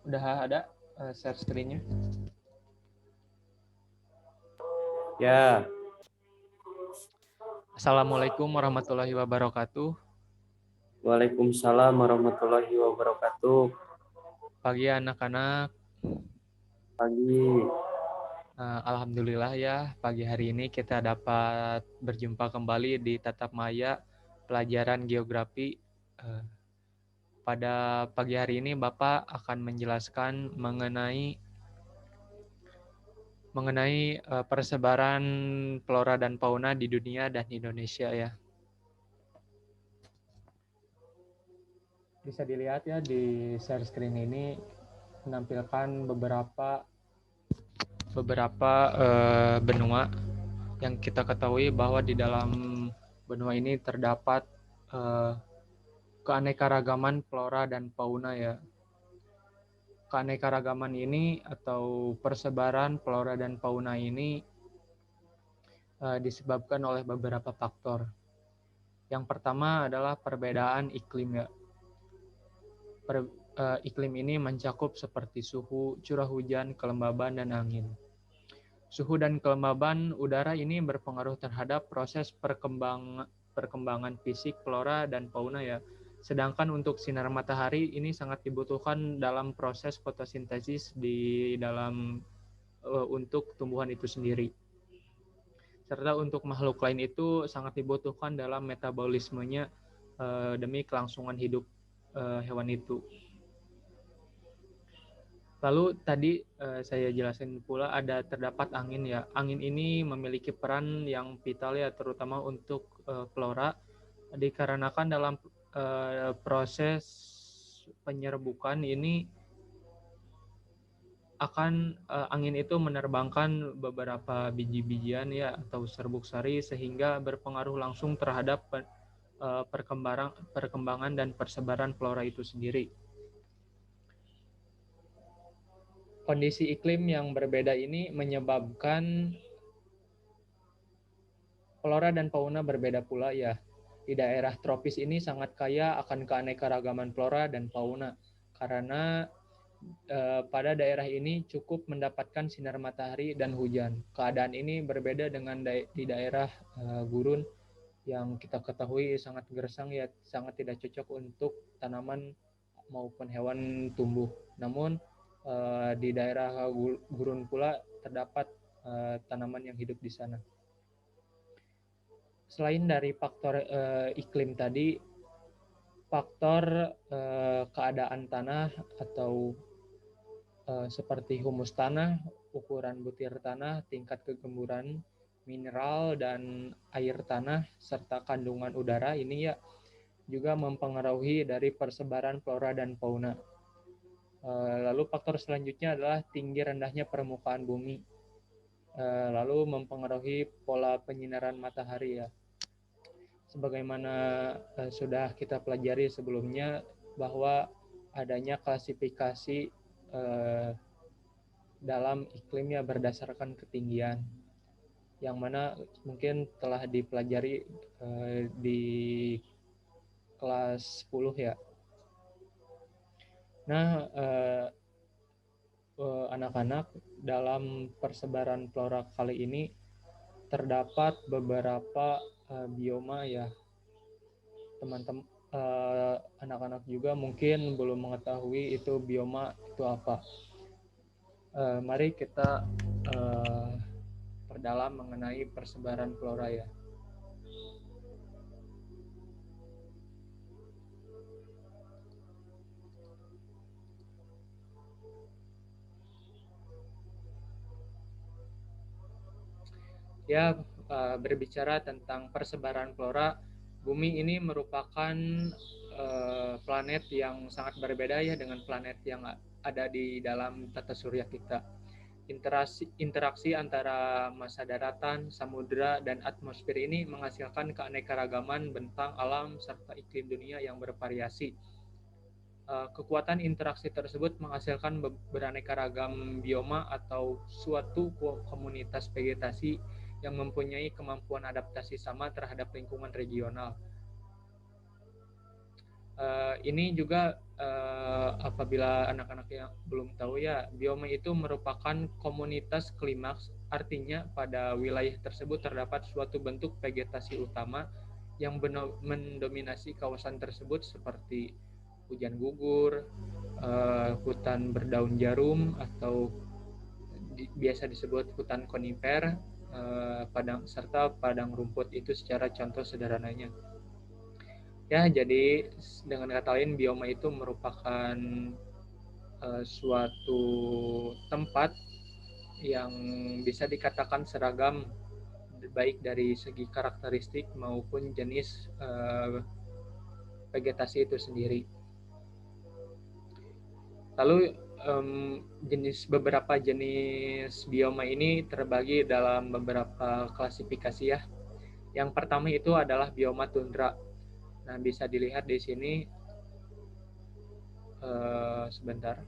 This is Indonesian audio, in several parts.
Udah ada share screen-nya? Ya, Assalamualaikum warahmatullahi wabarakatuh. Waalaikumsalam warahmatullahi wabarakatuh. Pagi anak-anak. Pagi. Alhamdulillah ya, pagi hari ini kita dapat berjumpa kembali di Tatap Maya pelajaran geografi. Pada pagi hari ini Bapak akan menjelaskan mengenai persebaran flora dan fauna di dunia dan Indonesia ya. Bisa dilihat ya di share screen ini menampilkan beberapa benua yang kita ketahui bahwa di dalam benua ini terdapat keanekaragaman flora dan fauna ya. Keanekaragaman ini atau persebaran flora dan fauna ini disebabkan oleh beberapa faktor. Yang pertama adalah perbedaan iklim ya. Iklim ini mencakup seperti suhu, curah hujan, kelembaban, dan angin. Suhu dan kelembaban udara ini berpengaruh terhadap proses perkembangan fisik flora dan fauna ya. Sedangkan untuk sinar matahari ini sangat dibutuhkan dalam proses fotosintesis untuk tumbuhan itu sendiri. Serta untuk makhluk lain itu sangat dibutuhkan dalam metabolismenya demi kelangsungan hidup hewan itu. Lalu tadi saya jelasin pula terdapat angin ya. Angin ini memiliki peran yang vital ya, terutama untuk flora, dikarenakan dalam proses penyerbukan ini angin itu menerbangkan beberapa biji-bijian ya atau serbuk sari sehingga berpengaruh langsung terhadap perkembangan dan persebaran flora itu sendiri. Kondisi iklim yang berbeda ini menyebabkan flora dan fauna berbeda pula ya. Di daerah tropis ini sangat kaya akan keanekaragaman flora dan fauna karena pada daerah ini cukup mendapatkan sinar matahari dan hujan. Keadaan ini berbeda dengan di daerah gurun yang kita ketahui sangat gersang ya, sangat tidak cocok untuk tanaman maupun hewan tumbuh. Namun di daerah gurun pula terdapat tanaman yang hidup di sana. Selain dari faktor iklim tadi, faktor keadaan tanah atau seperti humus tanah, ukuran butir tanah, tingkat kegemburan mineral dan air tanah, serta kandungan udara ini ya juga mempengaruhi dari persebaran flora dan fauna. Lalu faktor selanjutnya adalah tinggi rendahnya permukaan bumi. Lalu mempengaruhi pola penyinaran matahari ya. Sebagaimana sudah kita pelajari sebelumnya bahwa adanya klasifikasi dalam iklimnya berdasarkan ketinggian, yang mana mungkin telah dipelajari di kelas 10 ya. Nah, anak-anak, dalam persebaran flora kali ini terdapat beberapa bioma ya. Teman-teman anak-anak juga mungkin belum mengetahui itu bioma itu apa. Mari kita perdalam mengenai persebaran flora ya. Ya, berbicara tentang persebaran flora, bumi ini merupakan planet yang sangat berbeda ya dengan planet yang ada di dalam tata surya kita. Interaksi antara massa daratan, samudera, dan atmosfer ini menghasilkan keanekaragaman bentang alam serta iklim dunia yang bervariasi. Kekuatan interaksi tersebut menghasilkan beraneka ragam bioma atau suatu komunitas vegetasi yang mempunyai kemampuan adaptasi sama terhadap lingkungan regional. Ini juga apabila anak-anak yang belum tahu ya, bioma itu merupakan komunitas klimaks, artinya pada wilayah tersebut terdapat suatu bentuk vegetasi utama yang mendominasi kawasan tersebut seperti hujan gugur, hutan berdaun jarum atau biasa disebut hutan konifer, padang serta padang rumput itu secara contoh sederhananya. Ya, jadi dengan kata lain bioma itu merupakan suatu tempat yang bisa dikatakan seragam baik dari segi karakteristik maupun jenis vegetasi itu sendiri. Lalu beberapa jenis bioma ini terbagi dalam beberapa klasifikasi ya. Yang pertama itu adalah bioma tundra. Nah, bisa dilihat di sini sebentar.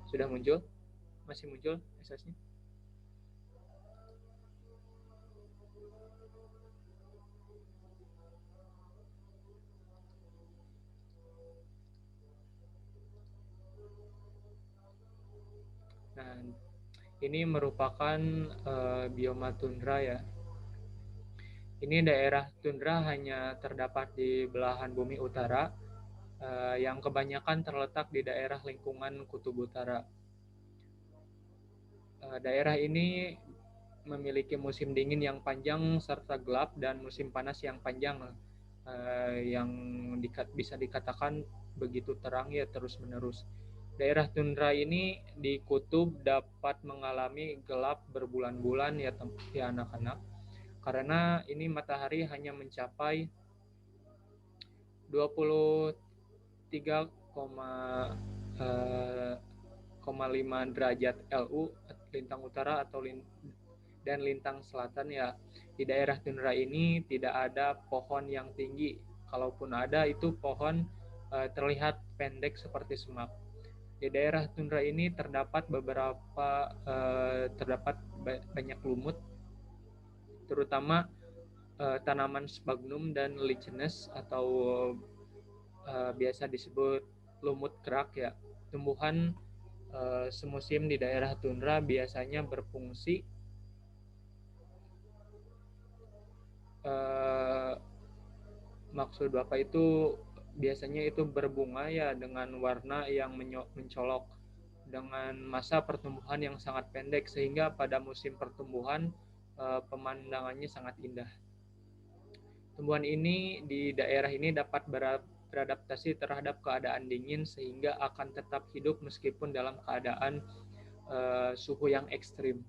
Sudah muncul? Masih muncul SS-nya? Nah, ini merupakan bioma tundra ya. Ini daerah tundra hanya terdapat di belahan bumi utara yang kebanyakan terletak di daerah lingkungan kutub utara. Daerah ini memiliki musim dingin yang panjang serta gelap dan musim panas yang panjang yang bisa dikatakan begitu terang ya terus-menerus. Daerah tundra ini di kutub dapat mengalami gelap berbulan-bulan ya anak-anak, karena ini matahari hanya mencapai 23,5 derajat LU lintang utara dan lintang selatan ya. Di daerah tundra ini tidak ada pohon yang tinggi. Kalaupun ada itu pohon terlihat pendek seperti semak. Di daerah tundra ini terdapat banyak lumut, terutama tanaman sphagnum dan lichenes atau biasa disebut lumut kerak ya. Tumbuhan semusim di daerah tundra biasanya berfungsi maksud Bapak itu biasanya itu berbunga ya dengan warna yang mencolok dengan masa pertumbuhan yang sangat pendek sehingga pada musim pertumbuhan pemandangannya sangat indah. Tumbuhan ini di daerah ini dapat beradaptasi terhadap keadaan dingin sehingga akan tetap hidup meskipun dalam keadaan suhu yang ekstrim.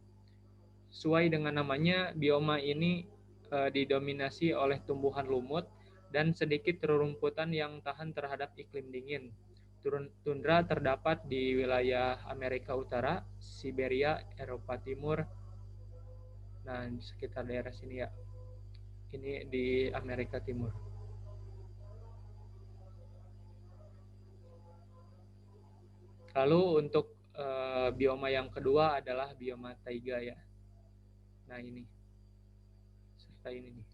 Sesuai dengan namanya, bioma ini didominasi oleh tumbuhan lumut dan sedikit rerumputan yang tahan terhadap iklim dingin. Tundra terdapat di wilayah Amerika Utara, Siberia, Eropa Timur. Nah, di sekitar daerah sini ya. Ini di Amerika Timur. Lalu untuk bioma yang kedua adalah bioma taiga ya. Nah, ini. Serta ini nih.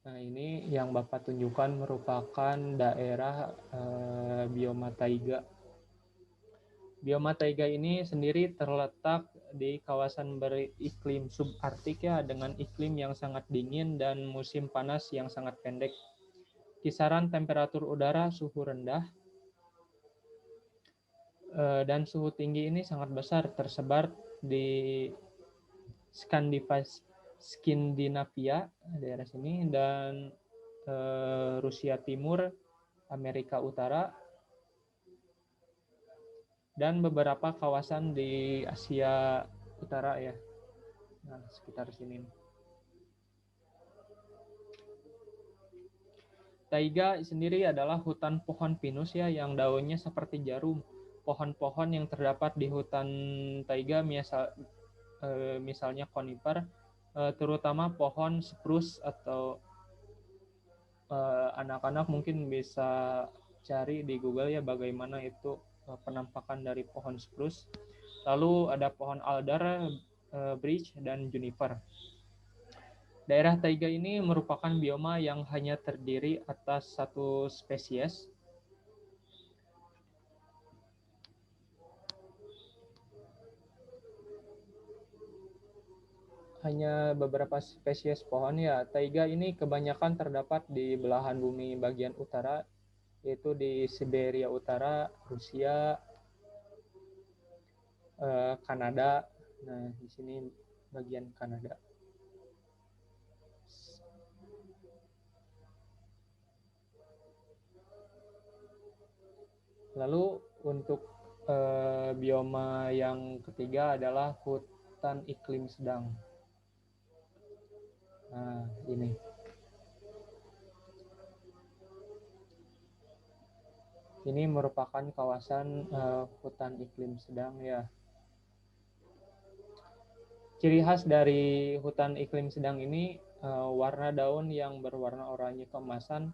Nah, ini yang Bapak tunjukkan merupakan daerah bioma taiga. Bioma taiga ini sendiri terletak di kawasan beriklim subarktik ya, dengan iklim yang sangat dingin dan musim panas yang sangat pendek. Kisaran temperatur udara, suhu rendah, dan suhu tinggi ini sangat besar, tersebar di Skandinavia, daerah sini, dan Rusia Timur, Amerika Utara, dan beberapa kawasan di Asia Utara ya. Nah, sekitar sini. Taiga sendiri adalah hutan pohon pinus ya, yang daunnya seperti jarum. Pohon-pohon yang terdapat di hutan taiga misalnya konifer, terutama pohon spruce atau anak-anak mungkin bisa cari di Google ya bagaimana itu penampakan dari pohon spruce. Lalu ada pohon alder, beech, dan juniper. Daerah taiga ini merupakan bioma yang hanya terdiri atas satu spesies. Hanya beberapa spesies pohon ya. Taiga ini kebanyakan terdapat di belahan bumi bagian utara, yaitu di Siberia Utara, Rusia, Kanada. Nah, di sini bagian Kanada. Lalu untuk bioma yang ketiga adalah hutan iklim sedang. Nah, ini. Ini merupakan kawasan hutan iklim sedang ya. Ciri khas dari hutan iklim sedang ini warna daun yang berwarna oranye keemasan.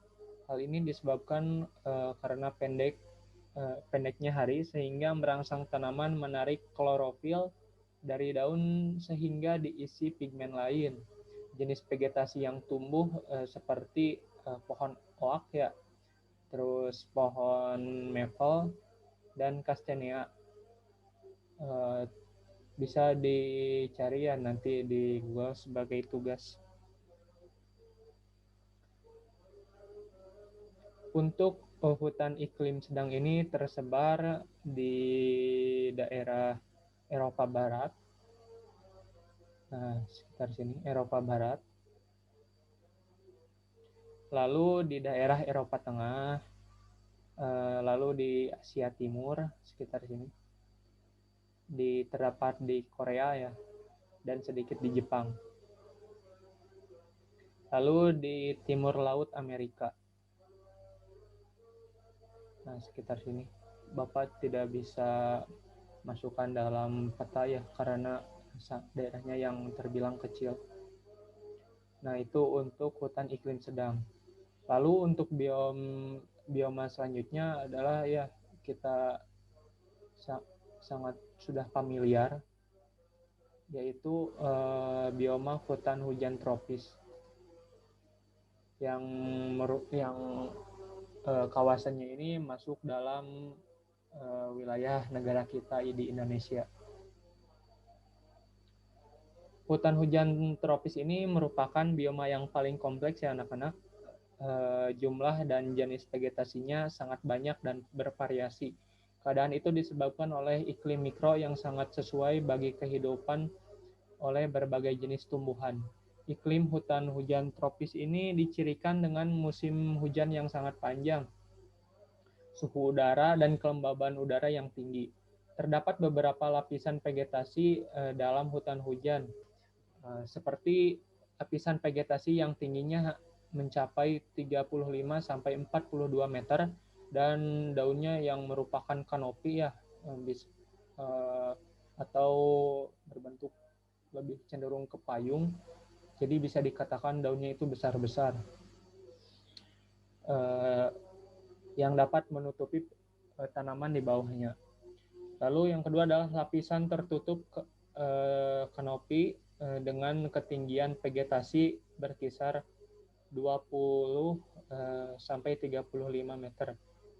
Hal ini disebabkan karena pendeknya hari sehingga merangsang tanaman menarik klorofil dari daun sehingga diisi pigmen lain. Jenis vegetasi yang tumbuh seperti pohon oak ya, terus pohon maple dan castanea. Bisa dicari ya nanti di Google sebagai tugas. Untuk hutan iklim sedang ini tersebar di daerah Eropa Barat. Nah, sekitar sini Eropa Barat. Lalu di daerah Eropa Tengah, lalu di Asia Timur sekitar sini. Terdapat di Korea ya, dan sedikit di Jepang. Lalu di timur laut Amerika. Nah, sekitar sini. Bapak tidak bisa masukkan dalam peta ya, karena daerahnya yang terbilang kecil. Nah, itu untuk hutan iklim sedang. Lalu untuk bioma selanjutnya adalah ya kita sangat sudah familiar, yaitu bioma hutan hujan tropis yang kawasannya ini masuk dalam wilayah negara kita di Indonesia. Hutan hujan tropis ini merupakan bioma yang paling kompleks ya anak-anak. Jumlah dan jenis vegetasinya sangat banyak dan bervariasi. Keadaan itu disebabkan oleh iklim mikro yang sangat sesuai bagi kehidupan oleh berbagai jenis tumbuhan. Iklim hutan hujan tropis ini dicirikan dengan musim hujan yang sangat panjang, suhu udara, dan kelembaban udara yang tinggi. Terdapat beberapa lapisan vegetasi dalam hutan hujan, seperti lapisan vegetasi yang tingginya mencapai 35 sampai 42 meter dan daunnya yang merupakan kanopi ya, atau berbentuk lebih cenderung ke payung. Jadi bisa dikatakan daunnya itu besar-besar, yang dapat menutupi tanaman di bawahnya. Lalu yang kedua adalah lapisan tertutup kanopi dengan ketinggian vegetasi berkisar 20 sampai 35 meter.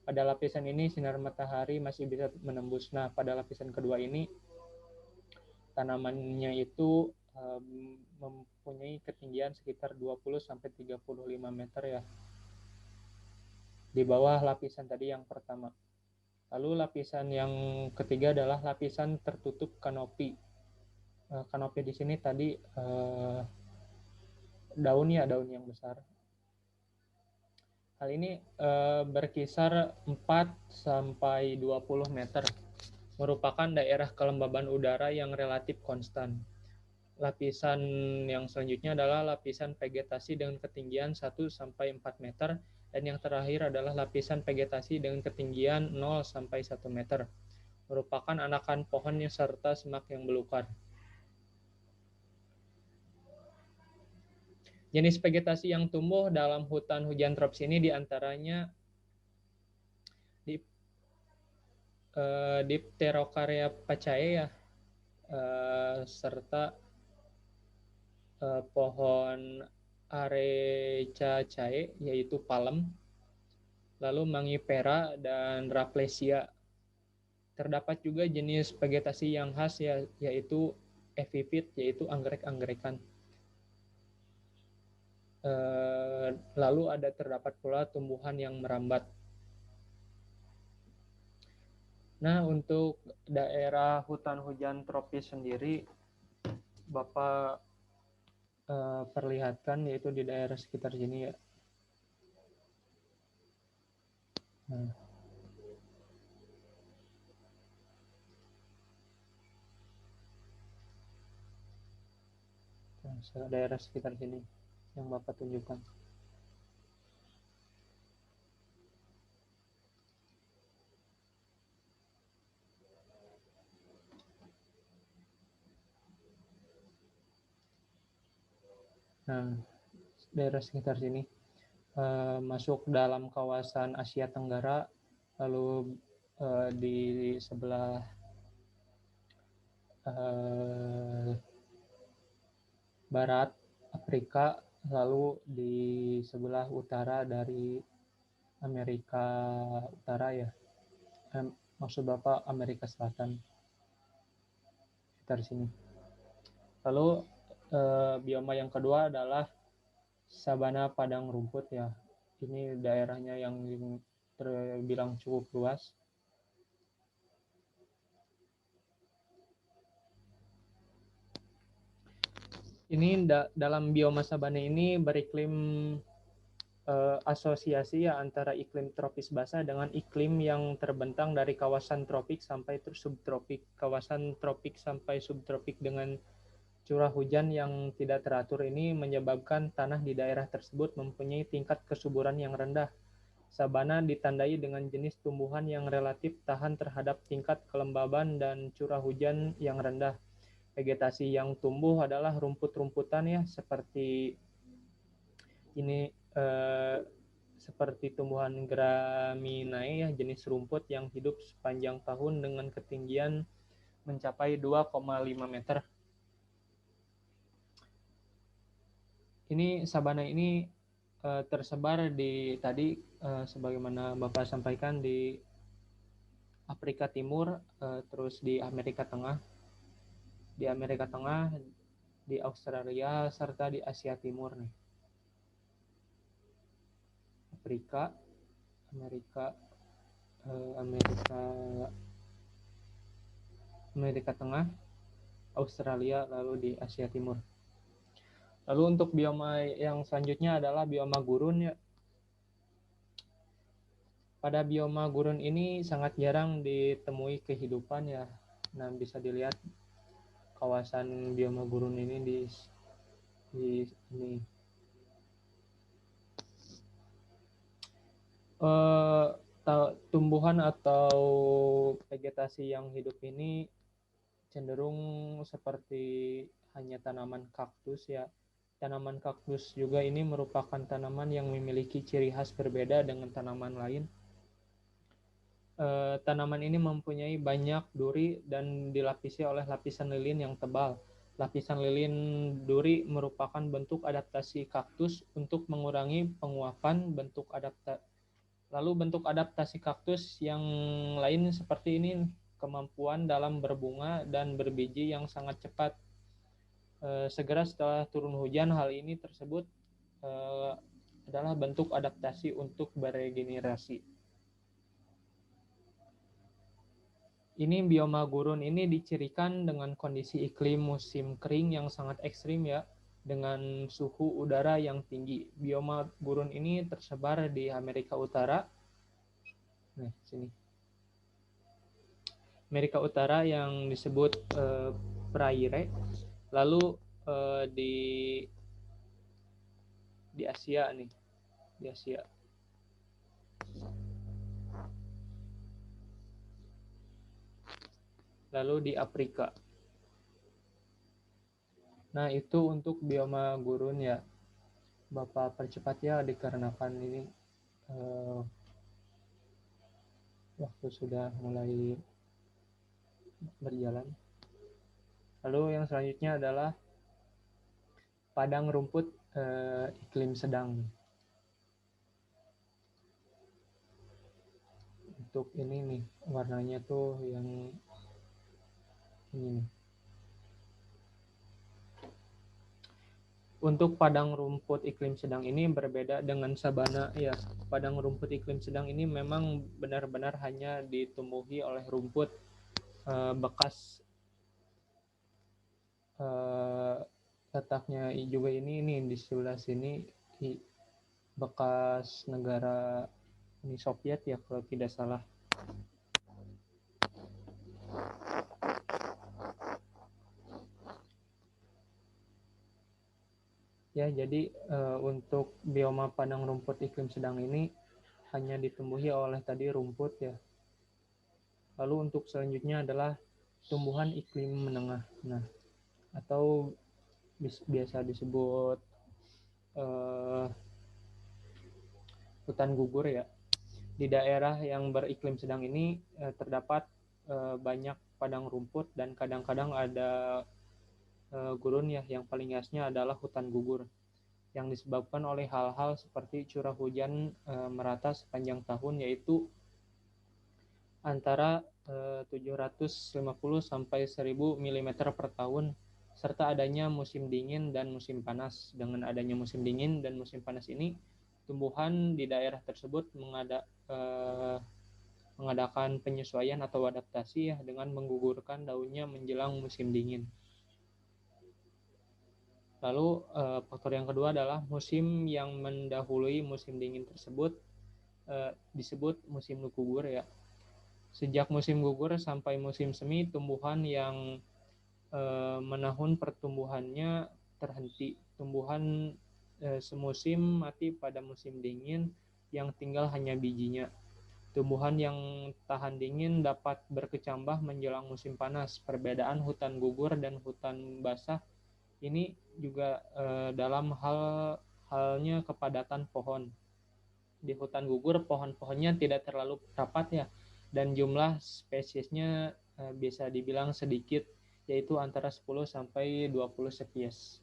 Pada lapisan ini sinar matahari masih bisa menembus. Nah, pada lapisan kedua ini tanamannya itu mempunyai ketinggian sekitar 20 sampai 35 meter ya. Di bawah lapisan tadi yang pertama. Lalu lapisan yang ketiga adalah lapisan tertutup kanopi. Kanopi di sini tadi daun yang besar. Hal ini berkisar 4 sampai 20 meter. Merupakan daerah kelembaban udara yang relatif konstan. Lapisan yang selanjutnya adalah lapisan vegetasi dengan ketinggian 1 sampai 4 meter. Dan yang terakhir adalah lapisan vegetasi dengan ketinggian 0 sampai 1 meter. Merupakan anakan pohon serta semak yang belukar. Jenis vegetasi yang tumbuh dalam hutan hujan tropis ini diantaranya Dipterokarya pacae ya, serta pohon Arecaceae yaitu palem, lalu Mangifera dan Rafflesia. Terdapat juga jenis vegetasi yang khas yaitu epifit, yaitu anggrek-anggrekan. Lalu terdapat pula tumbuhan yang merambat. Nah, untuk daerah hutan hujan tropis sendiri, Bapak perlihatkan yaitu di daerah sekitar sini ya. Nah, daerah sekitar sini yang Bapak tunjukkan. Nah, daerah sekitar sini masuk dalam kawasan Asia Tenggara, lalu di sebelah barat Afrika, lalu di sebelah utara dari Amerika Utara ya. Maksud Bapak Amerika Selatan. Sekitar sini. Lalu bioma yang kedua adalah sabana padang rumput ya. Ini daerahnya yang terbilang cukup luas. Ini dalam bioma sabana ini beriklim asosiasi ya antara iklim tropis basah dengan iklim yang terbentang dari kawasan tropik sampai subtropik. Kawasan tropik sampai subtropik dengan curah hujan yang tidak teratur ini menyebabkan tanah di daerah tersebut mempunyai tingkat kesuburan yang rendah. Sabana ditandai dengan jenis tumbuhan yang relatif tahan terhadap tingkat kelembaban dan curah hujan yang rendah. Vegetasi yang tumbuh adalah rumput-rumputan ya, seperti ini seperti tumbuhan Graminae ya, jenis rumput yang hidup sepanjang tahun dengan ketinggian mencapai 2,5 meter. Ini sabana ini tersebar di tadi sebagaimana Bapak sampaikan di Afrika Timur, terus di Amerika Tengah, di Australia serta di Asia Timur nih. Amerika Tengah, Australia, lalu di Asia Timur. Lalu untuk bioma yang selanjutnya adalah bioma gurun ya. Pada bioma gurun ini sangat jarang ditemui kehidupan ya. Nah, bisa dilihat kawasan bioma gurun ini di ini. Tumbuhan atau vegetasi yang hidup ini cenderung seperti hanya tanaman kaktus ya. Tanaman kaktus juga ini merupakan tanaman yang memiliki ciri khas berbeda dengan tanaman lain. Tanaman ini mempunyai banyak duri dan dilapisi oleh lapisan lilin yang tebal. Lapisan lilin duri merupakan bentuk adaptasi kaktus untuk mengurangi penguapan bentuk adaptasi. Lalu bentuk adaptasi kaktus yang lain seperti ini, kemampuan dalam berbunga dan berbiji yang sangat cepat. Segera setelah turun hujan, hal ini tersebut adalah bentuk adaptasi untuk beregenerasi. Ini bioma gurun ini dicirikan dengan kondisi iklim musim kering yang sangat ekstrim ya, dengan suhu udara yang tinggi. Bioma gurun ini tersebar di Amerika Utara. Nah, sini. Amerika Utara yang disebut Praire. Lalu di Asia nih, di Asia. Lalu di Afrika. Nah, itu untuk bioma gurun ya. Bapak percepat ya dikarenakan ini waktu sudah mulai berjalan. Lalu yang selanjutnya adalah padang rumput iklim sedang. Untuk ini nih warnanya tuh yang ini nih. Untuk padang rumput iklim sedang ini berbeda dengan sabana ya. Padang rumput iklim sedang ini memang benar-benar hanya ditumbuhi oleh rumput bekas letaknya juga ini di sebelah sini bekas negara Uni Soviet ya kalau tidak salah. Ya, jadi untuk bioma padang rumput iklim sedang ini hanya ditumbuhi oleh tadi rumput ya. Lalu untuk selanjutnya adalah tumbuhan iklim menengah. Nah, atau biasa disebut hutan gugur ya. Di daerah yang beriklim sedang ini terdapat banyak padang rumput dan kadang-kadang ada gurun ya, yang paling khasnya adalah hutan gugur yang disebabkan oleh hal-hal seperti curah hujan merata sepanjang tahun, yaitu antara 750 sampai 1000 mm per tahun, serta adanya musim dingin dan musim panas. Dengan adanya musim dingin dan musim panas ini, tumbuhan di daerah tersebut mengadakan penyesuaian atau adaptasi ya, dengan menggugurkan daunnya menjelang musim dingin. Lalu faktor yang kedua adalah musim yang mendahului musim dingin tersebut disebut musim gugur ya. Sejak musim gugur sampai musim semi, tumbuhan yang menahun pertumbuhannya terhenti. Tumbuhan semusim mati pada musim dingin yang tinggal hanya bijinya. Tumbuhan yang tahan dingin dapat berkecambah menjelang musim panas. Perbedaan hutan gugur dan hutan basah ini juga dalam halnya kepadatan pohon. Di hutan gugur pohon-pohonnya tidak terlalu rapat ya, dan jumlah spesiesnya bisa dibilang sedikit, yaitu antara 10 sampai 20 spesies.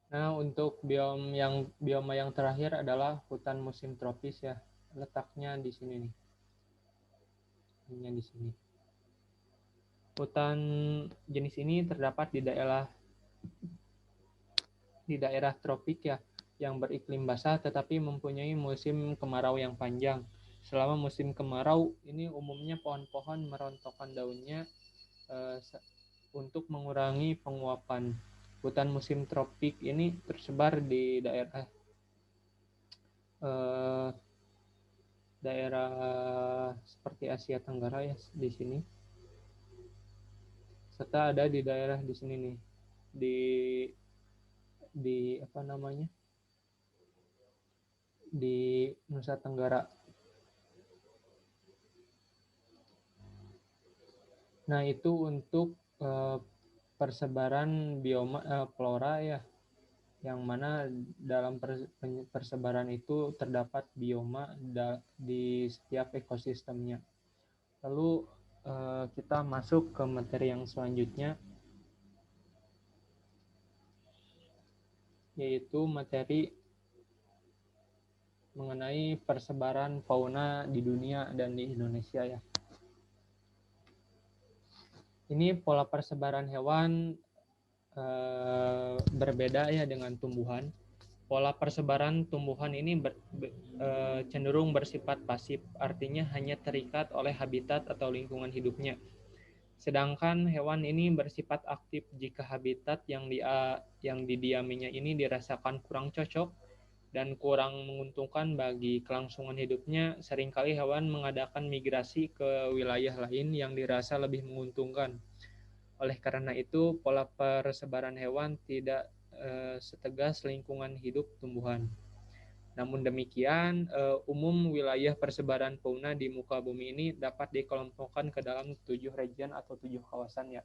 Nah, untuk bioma yang terakhir adalah hutan musim tropis ya. Letaknya di sini nih. Ini di sini. Hutan jenis ini terdapat di daerah tropik ya, yang beriklim basah tetapi mempunyai musim kemarau yang panjang. Selama musim kemarau ini umumnya pohon-pohon merontokkan daunnya untuk mengurangi penguapan. Hutan musim tropik ini tersebar di daerah seperti Asia Tenggara ya, di sini. Serta ada di daerah di sini nih, di apa namanya? Di Nusa Tenggara. Nah, itu untuk persebaran bioma flora ya, yang mana dalam persebaran itu terdapat bioma di setiap ekosistemnya. Lalu kita masuk ke materi yang selanjutnya, yaitu materi mengenai persebaran fauna di dunia dan di Indonesia ya. Ini pola persebaran hewan berbeda ya dengan tumbuhan. Pola persebaran tumbuhan ini cenderung bersifat pasif, artinya hanya terikat oleh habitat atau lingkungan hidupnya. Sedangkan hewan ini bersifat aktif jika habitat yang didiaminya ini dirasakan kurang cocok dan kurang menguntungkan bagi kelangsungan hidupnya. Seringkali hewan mengadakan migrasi ke wilayah lain yang dirasa lebih menguntungkan. Oleh karena itu, pola persebaran hewan tidak setegas lingkungan hidup tumbuhan. Namun demikian, umum wilayah persebaran fauna di muka bumi ini dapat dikelompokkan ke dalam 7 region atau 7 kawasan ya.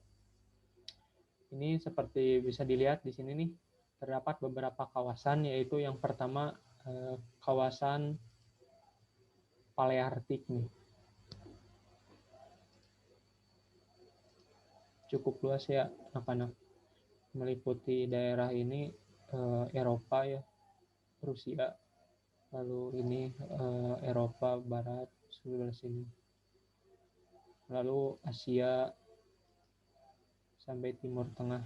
Ini seperti bisa dilihat di sini nih, terdapat beberapa kawasan, yaitu yang pertama kawasan Palearktik nih. cukup luas ya anak-anak, meliputi daerah ini Eropa ya, Rusia, lalu ini Eropa Barat sebelah sini, lalu Asia sampai Timur Tengah.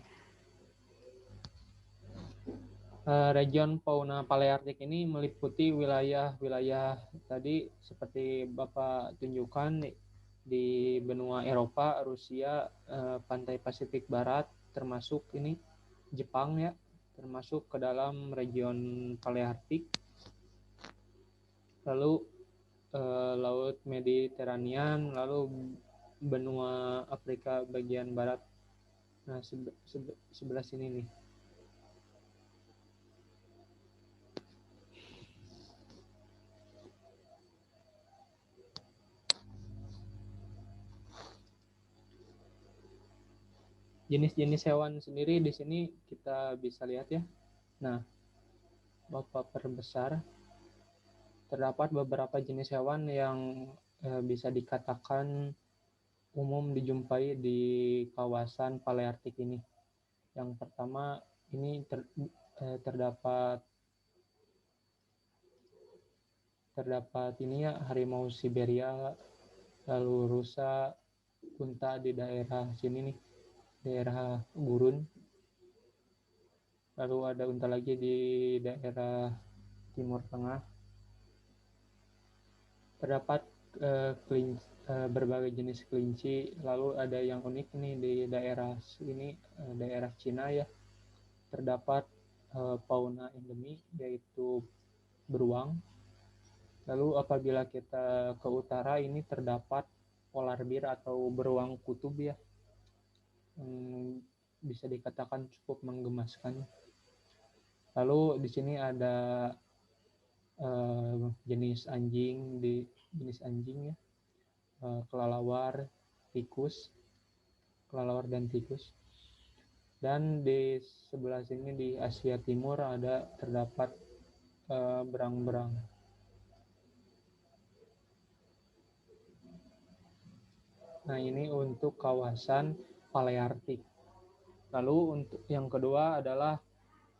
Region fauna paleartik ini meliputi wilayah-wilayah tadi seperti Bapak tunjukkan di benua Eropa, Rusia, pantai Pasifik Barat, termasuk ini Jepang ya, termasuk ke dalam region paleartik. Lalu Laut Mediterania, lalu benua Afrika bagian barat. Nah, sebelah sini nih. Jenis-jenis hewan sendiri di sini kita bisa lihat ya. Nah, Bapak perbesar, terdapat beberapa jenis hewan yang bisa dikatakan umum dijumpai di kawasan paleartik ini. Yang pertama ini terdapat ini ya, harimau Siberia, lalu rusa, unta di daerah sini nih, daerah gurun. Lalu ada unta lagi di daerah Timur Tengah. Terdapat berbagai jenis kelinci, lalu ada yang unik nih di daerah ini, daerah Cina ya, terdapat fauna endemi yaitu beruang. Lalu apabila kita ke utara ini terdapat polar bear atau beruang kutub ya, bisa dikatakan cukup menggemaskan. Lalu di sini ada jenis anjing ya, kelelawar dan tikus. Dan di sebelah sini di Asia Timur terdapat berang-berang. Nah, ini untuk kawasan paleartik. Lalu untuk yang kedua adalah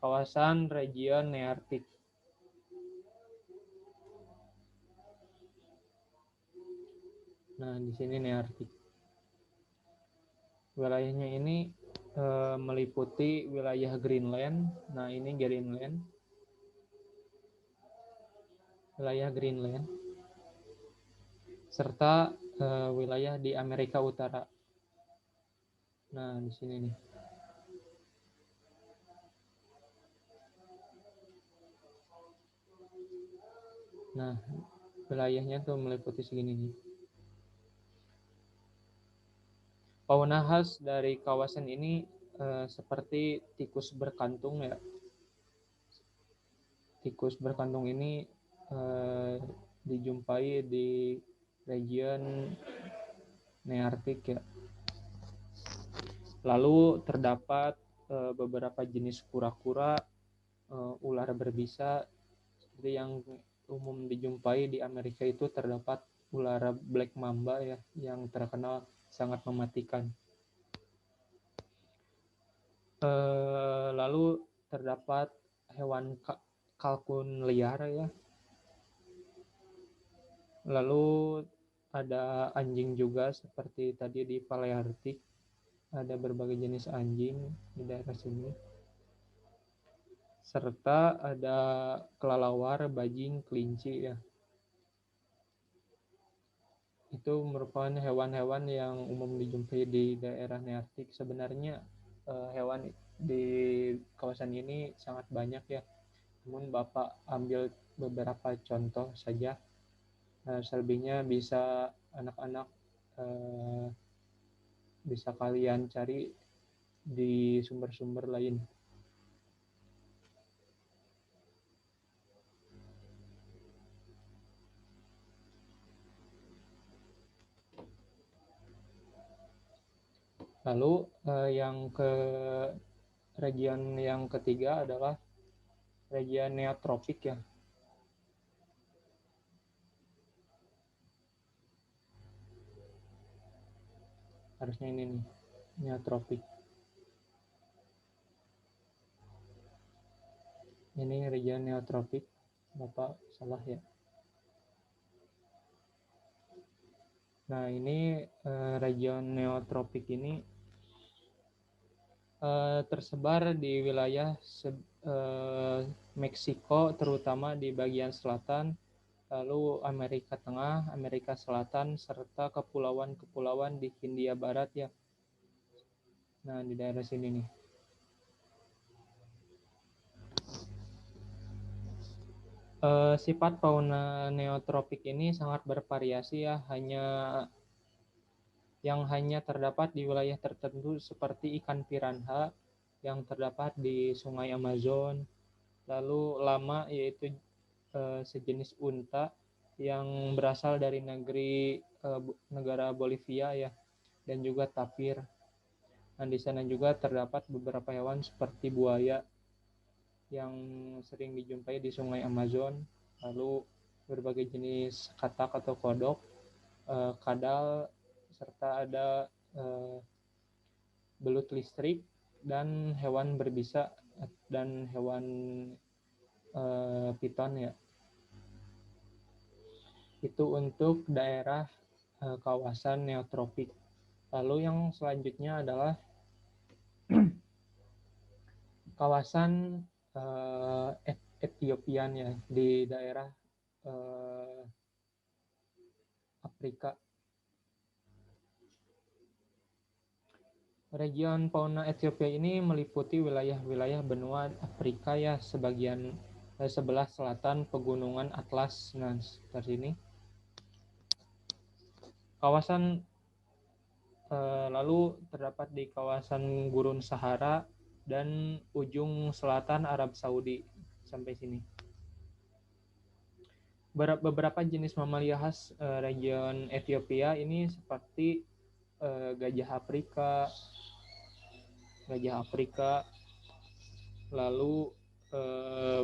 kawasan region neartik. Nah, di sini neartik. Wilayahnya ini meliputi wilayah Greenland. Nah, ini Greenland. Wilayah Greenland. Serta wilayah di Amerika Utara. Nah, di sini nih. Nah, wilayahnya tuh meliputi segini nih. Fauna khas dari kawasan ini seperti tikus berkantung ya. Tikus berkantung ini dijumpai di region neartik ya. Lalu terdapat beberapa jenis kura-kura, ular berbisa, seperti yang umum dijumpai di Amerika itu terdapat ular black mamba ya, yang terkenal sangat mematikan. Lalu terdapat hewan kalkun liar ya. Lalu ada anjing juga seperti tadi di paleartik. Ada berbagai jenis anjing di daerah sini. Serta ada kelelawar, bajing, kelinci ya. Itu merupakan hewan-hewan yang umum dijumpai di daerah neartik. Sebenarnya hewan di kawasan ini sangat banyak ya. Namun Bapak ambil beberapa contoh saja. Selebihnya bisa anak-anak bisa kalian cari di sumber-sumber lain. Lalu yang ke region yang ketiga adalah region neotropik ya. Harusnya ini nih. neotropik. Ini region neotropik, Bapak salah ya. Nah, ini region neotropik ini tersebar di wilayah Meksiko, terutama di bagian selatan, lalu Amerika Tengah, Amerika Selatan, serta kepulauan-kepulauan di Hindia Barat ya. Nah, di daerah sini nih. Sifat fauna neotropik ini sangat bervariasi ya, hanya terdapat di wilayah tertentu seperti ikan piranha yang terdapat di Sungai Amazon, lalu lama yaitu sejenis unta yang berasal dari negara Bolivia ya, dan juga tapir. Nah, di sana juga terdapat beberapa hewan seperti buaya yang sering dijumpai di Sungai Amazon, lalu berbagai jenis katak atau kodok, kadal, serta ada belut listrik dan hewan berbisa dan hewan piton ya. Itu untuk daerah kawasan neotropik. Lalu yang selanjutnya adalah kawasan Etiopian ya, di daerah Afrika. Region fauna Ethiopia ini meliputi wilayah-wilayah benua Afrika ya, sebelah selatan pegunungan Atlas. Nah, seperti ini. Kawasan lalu terdapat di kawasan Gurun Sahara dan ujung selatan Arab Saudi sampai sini. Beberapa jenis mamalia khas region Ethiopia ini seperti gajah Afrika, lalu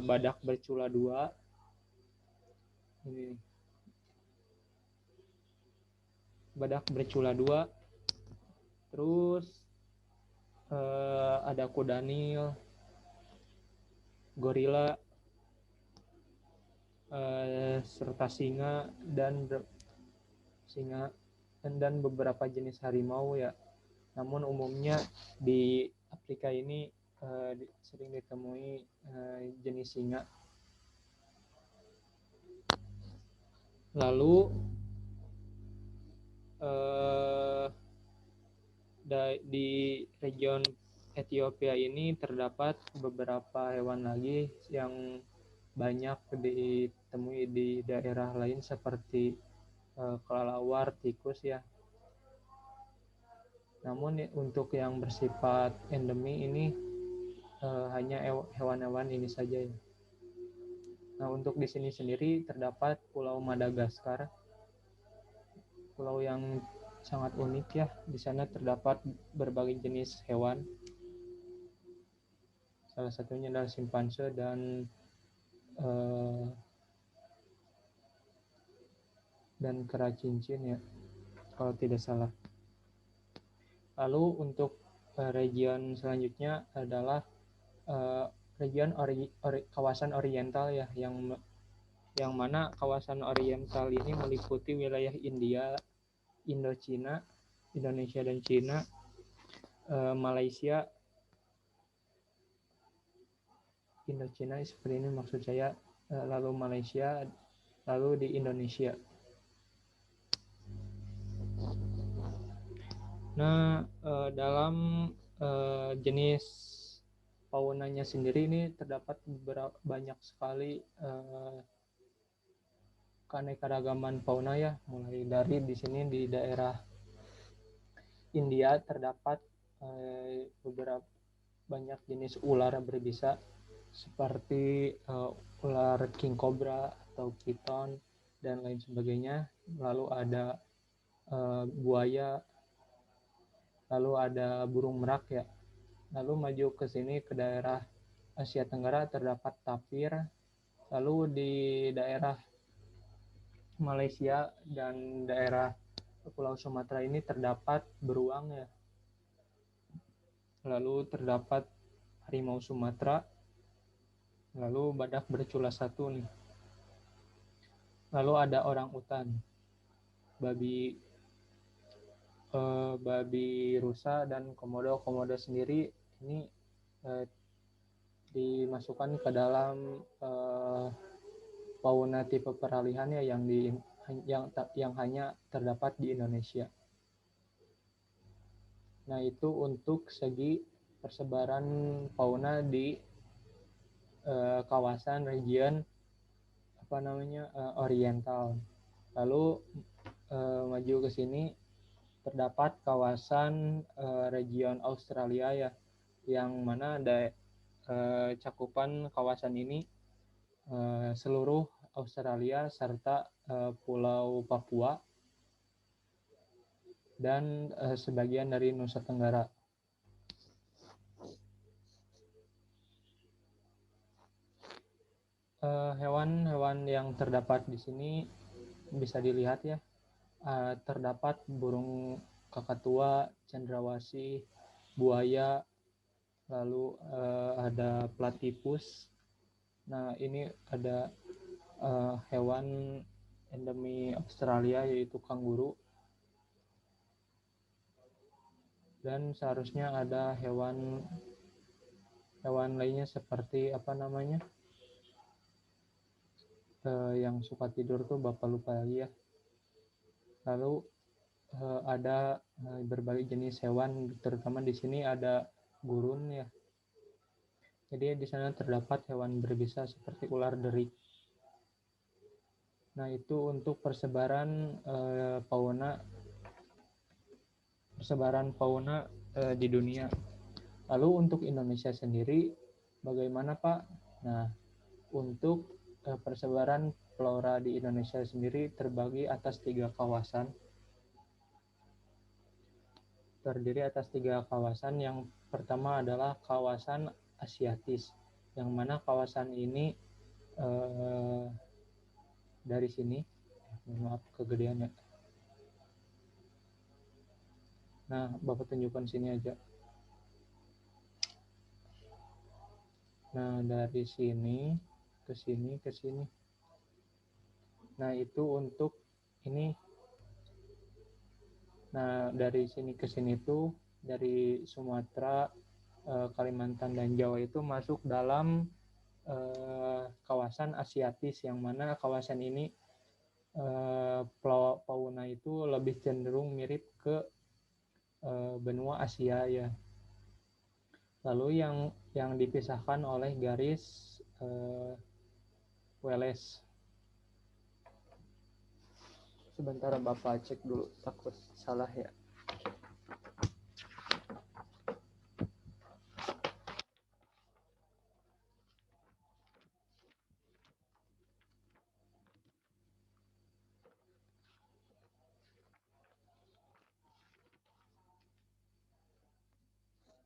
badak bercula 2. Ini badak bercula 2. Terus ada kuda Nil, gorila, serta singa dan beberapa jenis harimau ya. Namun umumnya di Afrika ini sering ditemui jenis singa. Lalu di region Ethiopia ini terdapat beberapa hewan lagi yang banyak ditemui di daerah lain seperti kelelawar, tikus ya. Namun untuk yang bersifat endemi ini hanya hewan-hewan ini saja ya. Nah, untuk di sini sendiri terdapat Pulau Madagaskar, pulau yang sangat unik ya. Di sana terdapat berbagai jenis hewan. Salah satunya adalah simpanse dan kera cincin ya, kalau tidak salah. Lalu untuk region selanjutnya adalah region kawasan oriental ya, yang mana kawasan oriental ini meliputi wilayah India, Indochina, Indonesia dan Cina, Malaysia, Indochina seperti ini maksud saya, lalu Malaysia, lalu di Indonesia. Nah, dalam jenis faunanya sendiri ini terdapat banyak sekali keanekaragaman fauna ya, mulai dari di sini di daerah India terdapat beberapa banyak jenis ular berbisa seperti ular king cobra atau piton dan lain sebagainya. Lalu ada buaya, lalu ada burung merak ya. Lalu maju ke sini ke daerah Asia Tenggara terdapat tapir. Lalu di daerah Malaysia dan daerah Pulau Sumatera ini terdapat beruang ya. lalu terdapat harimau Sumatera, lalu badak bercula satu nih. Lalu ada orang utan, babi rusa dan komodo sendiri ini dimasukkan ke dalam fauna tipe peralihan ya yang hanya terdapat di Indonesia. Nah, itu untuk segi persebaran fauna di kawasan region oriental. Lalu maju ke sini terdapat kawasan region Australia ya, yang mana ada cakupan kawasan ini seluruh Australia serta Pulau Papua dan sebagian dari Nusa Tenggara. Hewan-hewan yang terdapat di sini bisa dilihat ya, terdapat burung kakatua, cendrawasih, buaya, lalu ada platypus. Nah, ini ada hewan endemi Australia yaitu kanguru. Dan seharusnya ada hewan lainnya seperti yang suka tidur tuh bapak lupa lagi ya. Lalu ada berbagai jenis hewan, terutama di sini ada gurun ya. Jadi di sana terdapat hewan berbisa seperti ular derik. Nah, itu untuk persebaran fauna di dunia. Lalu untuk Indonesia sendiri bagaimana Pak? Nah, untuk persebaran flora di Indonesia sendiri terbagi atas 3 kawasan. Terdiri atas 3 kawasan. Yang pertama adalah kawasan Asiatis, yang mana kawasan ini dari sini, maaf kegedean ya. Nah, Bapak tunjukkan sini aja. Nah, dari sini ke sini ke sini. Nah, itu untuk ini. Nah, dari sini ke sini itu dari Sumatera, Kalimantan dan Jawa itu masuk dalam kawasan Asiatis, yang mana kawasan ini fauna itu lebih cenderung mirip ke benua Asia ya. Lalu yang dipisahkan oleh garis Wallace. Sebentar Bapak cek dulu, takut salah ya.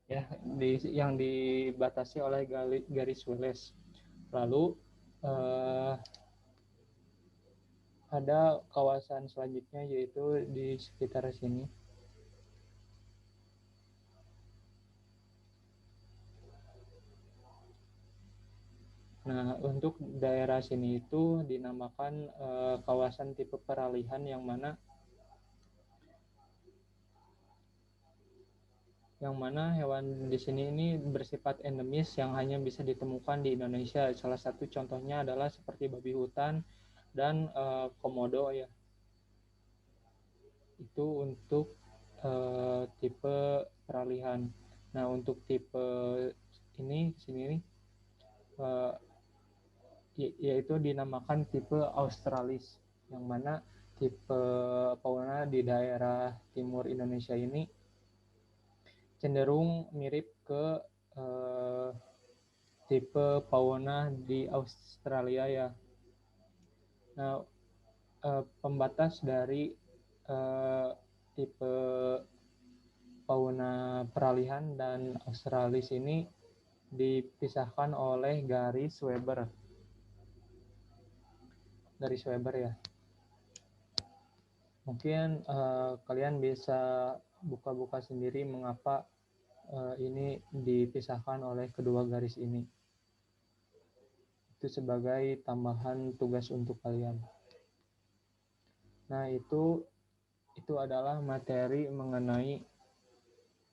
Ya, yang dibatasi oleh garis Wallace. Lalu ada kawasan selanjutnya yaitu di sekitar sini. Nah, untuk daerah sini itu dinamakan kawasan tipe peralihan, yang mana hewan di sini ini bersifat endemis yang hanya bisa ditemukan di Indonesia. Salah satu contohnya adalah seperti babi hutan dan komodo ya. Itu untuk tipe peralihan. Nah, untuk tipe ini sini yaitu dinamakan tipe Australis, yang mana tipe fauna di daerah timur Indonesia ini cenderung mirip ke tipe fauna di Australia ya. Nah, pembatas dari tipe fauna peralihan dan Australis ini dipisahkan oleh garis Weber. Garis Weber ya. Mungkin kalian bisa buka-buka sendiri mengapa ini dipisahkan oleh kedua garis ini. Itu sebagai tambahan tugas untuk kalian. Nah, itu adalah materi mengenai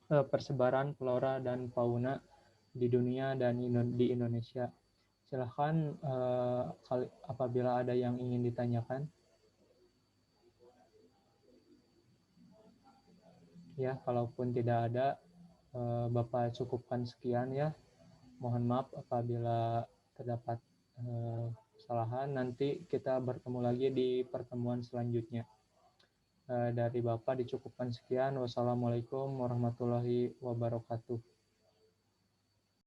persebaran flora dan fauna di dunia dan di Indonesia. Silahkan apabila ada yang ingin ditanyakan. Ya, kalaupun tidak ada, Bapak cukupkan sekian ya. Mohon maaf apabila terdapat kesalahan. Nanti kita bertemu lagi di pertemuan selanjutnya. Dari Bapak dicukupkan sekian. Wassalamualaikum warahmatullahi wabarakatuh.